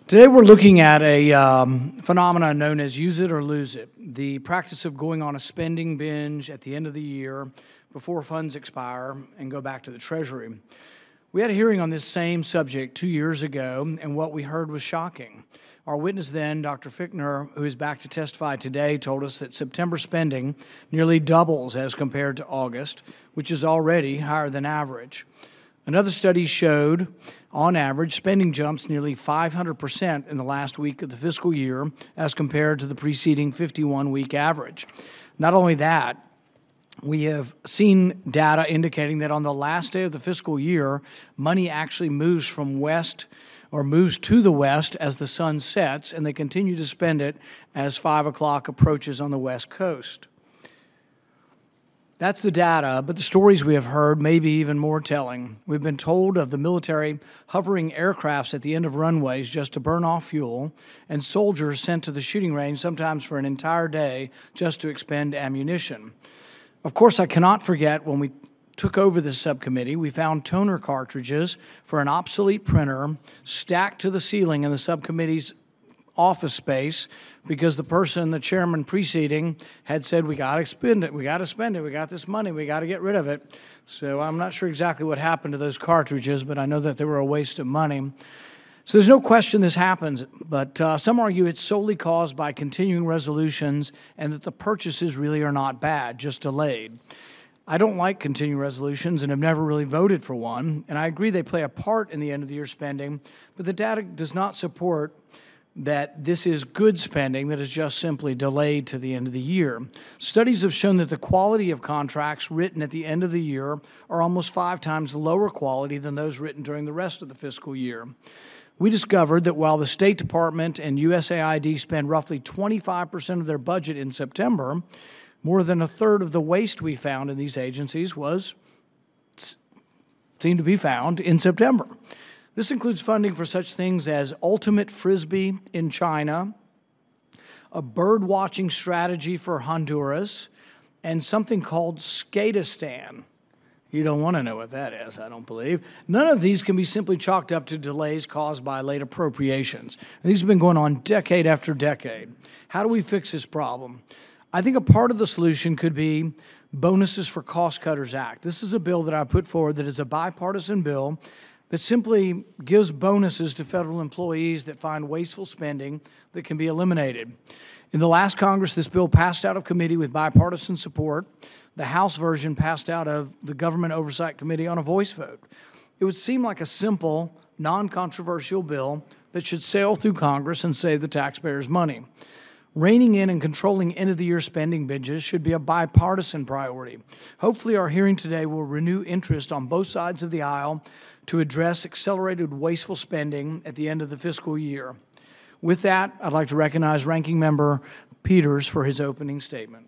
Today we're looking at a phenomenon known as use it or lose it, the practice of going on a spending binge at the end of the year before funds expire and go back to the Treasury. We had a hearing on this same subject 2 years ago, and what we heard was shocking. Our witness then, Dr. Fichtner, who is back to testify today, told us that September spending nearly doubles as compared to August, which is already higher than average. Another study showed, on average, spending jumps nearly 500% in the last week of the fiscal year as compared to the preceding 51-week average. Not only that, we have seen data indicating that on the last day of the fiscal year, money actually moves from west or moves to the west as the sun sets, and they continue to spend it as 5 o'clock approaches on the west coast. That's the data, but the stories we have heard may be even more telling. We've been told of the military hovering aircrafts at the end of runways just to burn off fuel, and soldiers sent to the shooting range sometimes for an entire day just to expend ammunition. Of course, I cannot forget when we took over this subcommittee, we found toner cartridges for an obsolete printer stacked to the ceiling in the subcommittee's office space because the chairman preceding had said, we got to spend it, we got to spend it, we got this money, we got to get rid of it. So I'm not sure exactly what happened to those cartridges, but I know that they were a waste of money. So there's no question this happens, but some argue it's solely caused by continuing resolutions and that the purchases really are not bad, just delayed. I don't like continuing resolutions and have never really voted for one, and I agree they play a part in the end-of-the-year spending, but the data does not support that this is good spending that is just simply delayed to the end of the year. Studies have shown that the quality of contracts written at the end of the year are almost 5 times lower quality than those written during the rest of the fiscal year. We discovered that while the State Department and USAID spend roughly 25% of their budget in September, more than a third of the waste we found in these agencies seemed to be found in September. This includes funding for such things as ultimate frisbee in China, a bird-watching strategy for Honduras, and something called Skatistan. You don't want to know what that is, I don't believe. None of these can be simply chalked up to delays caused by late appropriations. These have been going on decade after decade. How do we fix this problem? I think a part of the solution could be Bonuses for Cost Cutters Act. This is a bill that I put forward that is a bipartisan bill that simply gives bonuses to federal employees that find wasteful spending that can be eliminated. In the last Congress, this bill passed out of committee with bipartisan support. The House version passed out of the Government Oversight Committee on a voice vote. It would seem like a simple, non-controversial bill that should sail through Congress and save the taxpayers money. Reining in and controlling end-of-the-year spending binges should be a bipartisan priority. Hopefully our hearing today will renew interest on both sides of the aisle to address accelerated wasteful spending at the end of the fiscal year. With that, I'd like to recognize Ranking Member Peters for his opening statement.